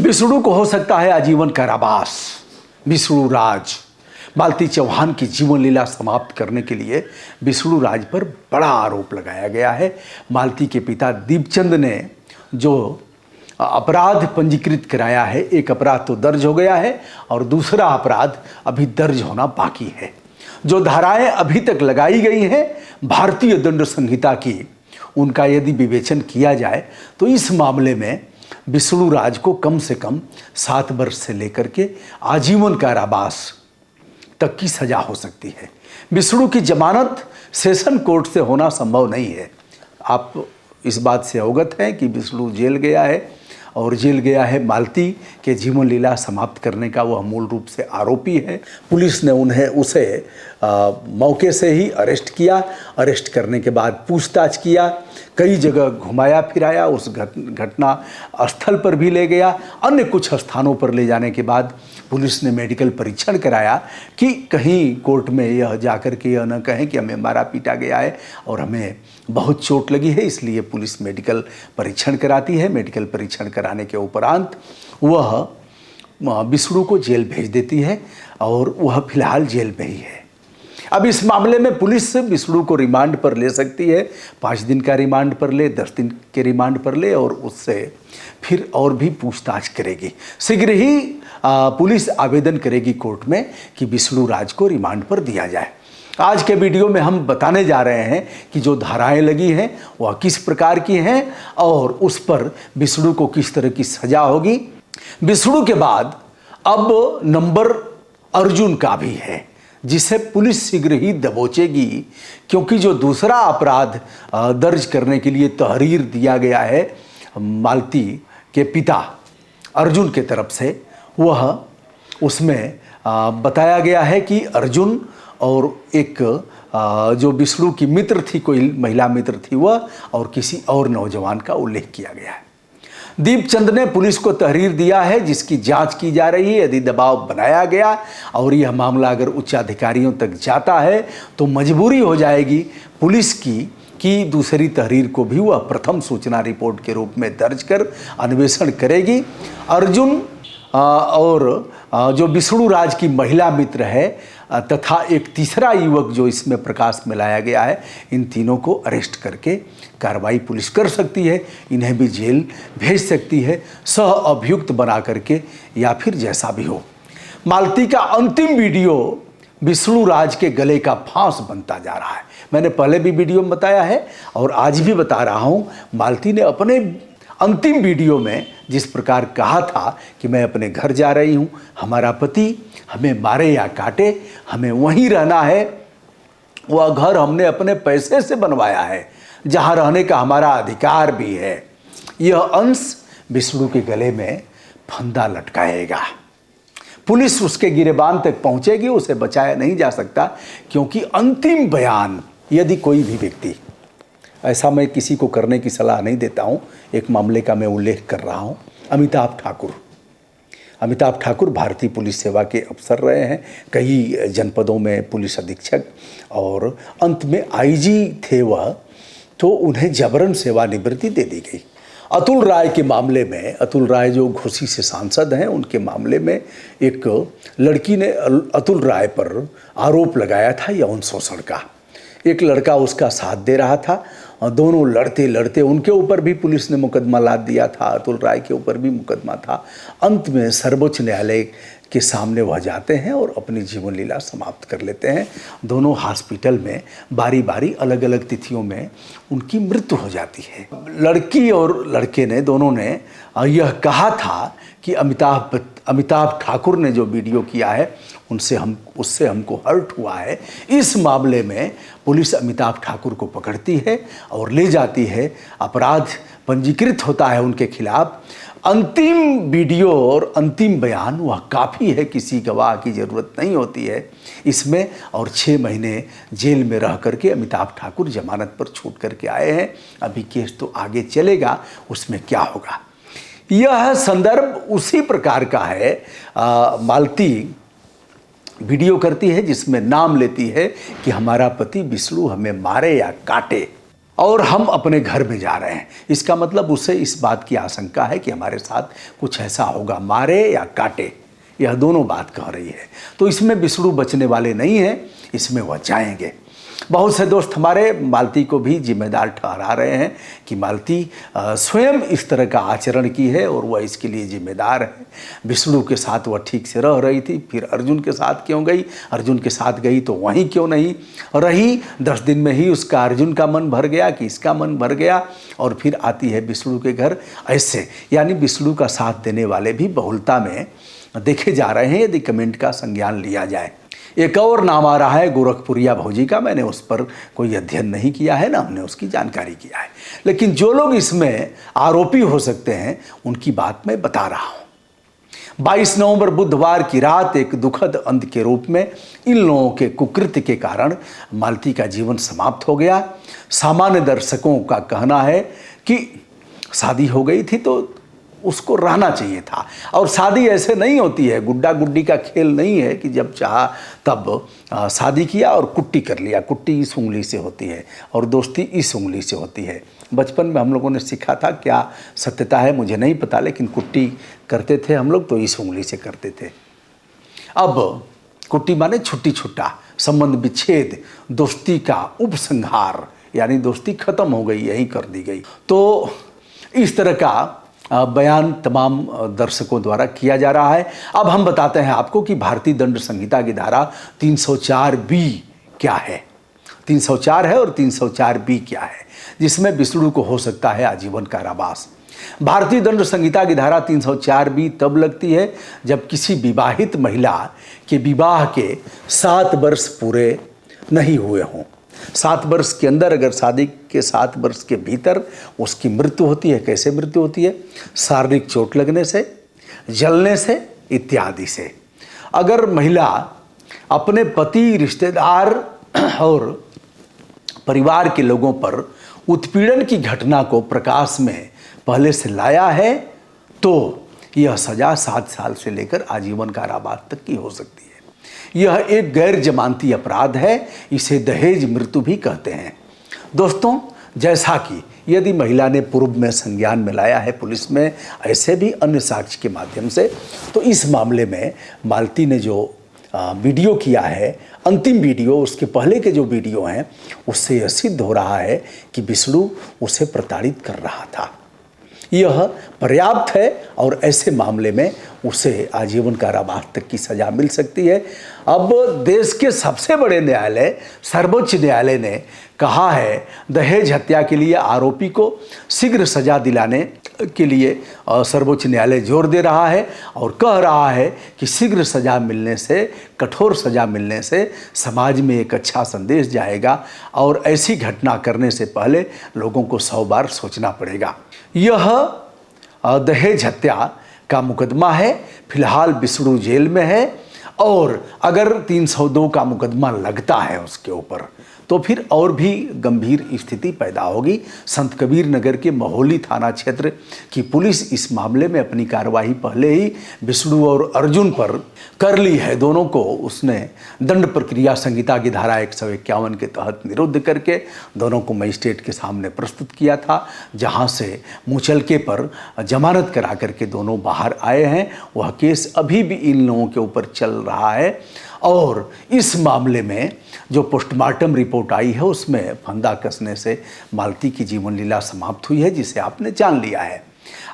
विष्णु को हो सकता है आजीवन कारावास। विष्णु राज मालती चौहान की जीवन लीला समाप्त करने के लिए विष्णु राज पर बड़ा आरोप लगाया गया है। मालती के पिता दीपचंद ने जो अपराध पंजीकृत कराया है, एक अपराध तो दर्ज हो गया है और दूसरा अपराध अभी दर्ज होना बाकी है। जो धाराएं अभी तक लगाई गई हैं भारतीय दंड संहिता की, उनका यदि विवेचन किया जाए तो इस मामले में विष्णु राज को कम से कम 7 वर्ष से लेकर के आजीवन कारावास तक की सजा हो सकती है। विष्णु की जमानत सेशन कोर्ट से होना संभव नहीं है। आप इस बात से अवगत हैं कि विष्णु जेल गया है और जेल गया है मालती के जीवन लीला समाप्त करने का वह मूल रूप से आरोपी है। पुलिस ने उसे मौके से ही अरेस्ट किया। अरेस्ट करने के बाद पूछताछ किया, कई जगह घुमाया फिराया, उस घटना स्थल पर भी ले गया। अन्य कुछ स्थानों पर ले जाने के बाद पुलिस ने मेडिकल परीक्षण कराया कि कहीं कोर्ट में यह जाकर के यह न कहें कि हमें मारा पीटा गया है और हमें बहुत चोट लगी है। इसलिए पुलिस मेडिकल परीक्षण कराती है। मेडिकल परीक्षण कराने के उपरांत वह विष्णु को जेल भेज देती है और वह फिलहाल जेल में ही है। अब इस मामले में पुलिस विष्णु को रिमांड पर ले सकती है। 5 दिन का रिमांड पर ले, 10 दिन के रिमांड पर ले और उससे फिर और भी पूछताछ करेगी। शीघ्र ही पुलिस आवेदन करेगी कोर्ट में कि विष्णु राज को रिमांड पर दिया जाए। आज के वीडियो में हम बताने जा रहे हैं कि जो धाराएं लगी हैं वह किस प्रकार की हैं और उस पर विष्णु को किस तरह की सजा होगी। विष्णु के बाद अब नंबर अर्जुन का भी है, जिसे पुलिस शीघ्र ही दबोचेगी, क्योंकि जो दूसरा अपराध दर्ज करने के लिए तहरीर दिया गया है मालती के पिता अर्जुन के तरफ से, वह उसमें बताया गया है कि अर्जुन और एक जो विष्णु की मित्र थी, कोई महिला मित्र थी वह, और किसी और नौजवान का उल्लेख किया गया है। दीपचंद ने पुलिस को तहरीर दिया है जिसकी जांच की जा रही है। यदि दबाव बनाया गया और यह मामला अगर उच्च अधिकारियों तक जाता है तो मजबूरी हो जाएगी पुलिस की कि दूसरी तहरीर को भी वह प्रथम सूचना रिपोर्ट के रूप में दर्ज कर अन्वेषण करेगी। अर्जुन और जो विष्णु राज की महिला मित्र है तथा एक तीसरा युवक जो इसमें प्रकाश में लाया गया है, इन तीनों को अरेस्ट करके कार्रवाई पुलिस कर सकती है। इन्हें भी जेल भेज सकती है सह अभियुक्त बना करके, या फिर जैसा भी हो। मालती का अंतिम वीडियो विष्णु राज के गले का फांस बनता जा रहा है। मैंने पहले भी वीडियो में बताया है और आज भी बता रहा हूँ। मालती ने अपने अंतिम वीडियो में जिस प्रकार कहा था कि मैं अपने घर जा रही हूँ, हमारा पति हमें मारे या काटे, हमें वहीं रहना है। वह घर हमने अपने पैसे से बनवाया है, जहाँ रहने का हमारा अधिकार भी है। यह अंश विष्णु के गले में फंदा लटकाएगा। पुलिस उसके गिरेबान तक पहुँचेगी, उसे बचाया नहीं जा सकता, क्योंकि अंतिम बयान यदि कोई भी व्यक्ति, ऐसा मैं किसी को करने की सलाह नहीं देता हूँ, एक मामले का मैं उल्लेख कर रहा हूँ। अमिताभ ठाकुर भारतीय पुलिस सेवा के अफसर रहे हैं, कई जनपदों में पुलिस अधीक्षक और अंत में आईजी थे वह, तो उन्हें जबरन सेवानिवृत्ति दे दी गई। अतुल राय के मामले में, अतुल राय जो घोसी से सांसद हैं, उनके मामले में एक लड़की ने अतुल राय पर आरोप लगाया था यौन शोषण का। एक लड़का उसका साथ दे रहा था और दोनों लड़ते लड़ते उनके ऊपर भी पुलिस ने मुकदमा लाद दिया था, अतुल राय के ऊपर भी मुकदमा था। अंत में सर्वोच्च न्यायालय के सामने वह जाते हैं और अपनी जीवन लीला समाप्त कर लेते हैं। दोनों हॉस्पिटल में बारी बारी अलग अलग तिथियों में उनकी मृत्यु हो जाती है। लड़की और लड़के ने दोनों ने यह कहा था कि अमिताभ ठाकुर ने जो वीडियो किया है उससे हमको हर्ट हुआ है। इस मामले में पुलिस अमिताभ ठाकुर को पकड़ती है और ले जाती है, अपराध पंजीकृत होता है उनके खिलाफ। अंतिम वीडियो और अंतिम बयान वह काफ़ी है, किसी गवाह की ज़रूरत नहीं होती है इसमें। और 6 महीने जेल में रह करके अमिताभ ठाकुर जमानत पर छूट करके आए हैं। अभी केस तो आगे चलेगा, उसमें क्या होगा। यह संदर्भ उसी प्रकार का है। मालती वीडियो करती है जिसमें नाम लेती है कि हमारा पति विष्णु हमें मारे या काटे। और हम अपने घर में जा रहे हैं। इसका मतलब उसे इस बात की आशंका है कि हमारे साथ कुछ ऐसा होगा, मारे या काटे, यह दोनों बात कह रही है। तो इसमें विष्णु बचने वाले नहीं हैं, इसमें वह जाएंगे। बहुत से दोस्त हमारे मालती को भी जिम्मेदार ठहरा रहे हैं कि मालती स्वयं इस तरह का आचरण की है और वह इसके लिए जिम्मेदार है। विष्णु के साथ वह ठीक से रह रही थी, फिर अर्जुन के साथ क्यों गई, अर्जुन के साथ गई तो वहीं क्यों नहीं रही। 10 दिन में ही उसका अर्जुन का मन भर गया कि इसका मन भर गया, और फिर आती है विष्णु के घर। ऐसे यानी विष्णु का साथ देने वाले भी बहुलता में देखे जा रहे हैं, यदि कमेंट का संज्ञान लिया जाए। एक और नाम आ रहा है गोरखपुरिया भौजी का। मैंने उस पर कोई अध्ययन नहीं किया है, ना हमने उसकी जानकारी किया है, लेकिन जो लोग इसमें आरोपी हो सकते हैं उनकी बात मैं बता रहा हूं। 22 नवंबर बुधवार की रात एक दुखद अंत के रूप में इन लोगों के कुकृत्य के कारण मालती का जीवन समाप्त हो गया। सामान्य दर्शकों का कहना है कि शादी हो गई थी तो उसको रहना चाहिए था, और शादी ऐसे नहीं होती है, गुड्डा गुड्डी का खेल नहीं है कि जब चाहा तब शादी किया और कुट्टी कर लिया। कुट्टी इस उंगली से होती है और दोस्ती इस उंगली से होती है। बचपन में हम लोगों ने सीखा था, क्या सत्यता है मुझे नहीं पता, लेकिन कुट्टी करते थे हम लोग तो इस उंगली से करते थे। अब कुट्टी माने छुट्टी छुट्टा, संबंध विच्छेद, दोस्ती का उपसंहार, यानी दोस्ती खत्म हो गई, यही कर दी गई। तो इस तरह का बयान तमाम दर्शकों द्वारा किया जा रहा है। अब हम बताते हैं आपको कि भारतीय दंड संहिता की धारा 304B क्या है। 304 है और 304B क्या है, जिसमें विष्णु को हो सकता है आजीवन कारावास। भारतीय दंड संहिता की धारा 304B तब लगती है जब किसी विवाहित महिला के विवाह के 7 वर्ष पूरे नहीं हुए हों। 7 वर्ष के अंदर, अगर शादी के 7 वर्ष के भीतर उसकी मृत्यु होती है, कैसे मृत्यु होती है, शारीरिक चोट लगने से, जलने से इत्यादि से। अगर महिला अपने पति, रिश्तेदार और परिवार के लोगों पर उत्पीड़न की घटना को प्रकाश में पहले से लाया है तो यह सजा 7 साल से लेकर आजीवन कारावास तक की हो सकती है। यह एक गैर जमानती अपराध है, इसे दहेज मृत्यु भी कहते हैं। दोस्तों, जैसा कि यदि महिला ने पूर्व में संज्ञान में लाया है पुलिस में, ऐसे भी अन्य साक्ष्य के माध्यम से, तो इस मामले में मालती ने जो वीडियो किया है, अंतिम वीडियो, उसके पहले के जो वीडियो हैं, उससे यह सिद्ध हो रहा है कि विष्णु उसे प्रताड़ित कर रहा था। यह पर्याप्त है और ऐसे मामले में उसे आजीवन कारावास तक की सजा मिल सकती है। अब देश के सबसे बड़े न्यायालय, सर्वोच्च न्यायालय ने कहा है दहेज हत्या के लिए आरोपी को शीघ्र सजा दिलाने के लिए सर्वोच्च न्यायालय जोर दे रहा है और कह रहा है कि शीघ्र सजा मिलने से, कठोर सजा मिलने से समाज में एक अच्छा संदेश जाएगा और ऐसी घटना करने से पहले लोगों को 100 बार सोचना पड़ेगा। यह दहेज हत्या का मुकदमा है। फिलहाल विष्णु जेल में है और अगर 302 का मुकदमा लगता है उसके ऊपर तो फिर और भी गंभीर स्थिति पैदा होगी। संत कबीर नगर के महोली थाना क्षेत्र की पुलिस इस मामले में अपनी कार्रवाई पहले ही विष्णु और अर्जुन पर कर ली है। दोनों को उसने दंड प्रक्रिया संहिता की धारा 151 के तहत निरुद्ध करके दोनों को मजिस्ट्रेट के सामने प्रस्तुत किया था, जहां से मुचलके पर जमानत करा करके दोनों बाहर आए हैं। वह केस अभी भी इन लोगों के ऊपर चल रहा है और इस मामले में जो पोस्टमार्टम रिपोर्ट आई है उसमें फंदा कसने से मालती की जीवन लीला समाप्त हुई है, जिसे आपने जान लिया है।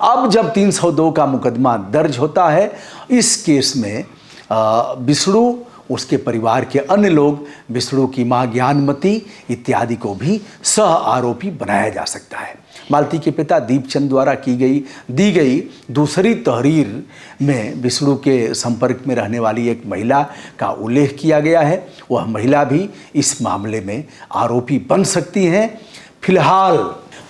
अब जब 302 का मुकदमा दर्ज होता है, इस केस में विष्णु, उसके परिवार के अन्य लोग, विष्णु की मां ज्ञानमती इत्यादि को भी सह आरोपी बनाया जा सकता है। मालती के पिता दीपचंद द्वारा दी गई दूसरी तहरीर में विष्णु के संपर्क में रहने वाली एक महिला का उल्लेख किया गया है। वह महिला भी इस मामले में आरोपी बन सकती हैं। फिलहाल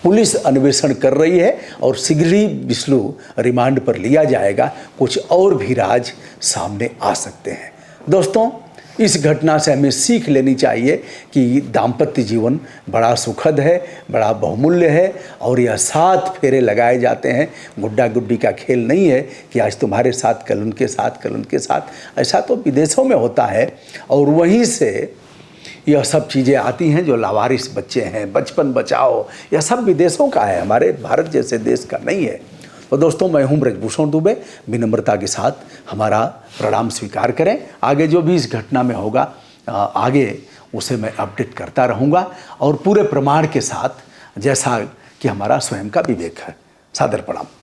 पुलिस अन्वेषण कर रही है और शीघ्र ही विष्णु रिमांड पर लिया जाएगा। कुछ और भी राज सामने आ सकते हैं। दोस्तों, इस घटना से हमें सीख लेनी चाहिए कि दाम्पत्य जीवन बड़ा सुखद है, बड़ा बहुमूल्य है और यह 7 फेरे लगाए जाते हैं। गुड्डा गुड्डी का खेल नहीं है कि आज तुम्हारे साथ, कल उनके साथ, कल उनके साथ। ऐसा तो विदेशों में होता है और वहीं से यह सब चीज़ें आती हैं जो लावारिस बच्चे हैं, बचपन बचाओ, यह सब विदेशों का है, हमारे भारत जैसे देश का नहीं है। तो दोस्तों, मैं हूं ब्रजभूषण दुबे, विनम्रता के साथ हमारा प्रणाम स्वीकार करें। आगे जो भी इस घटना में होगा आगे उसे मैं अपडेट करता रहूँगा और पूरे प्रमाण के साथ, जैसा कि हमारा स्वयं का विवेक है। सादर प्रणाम।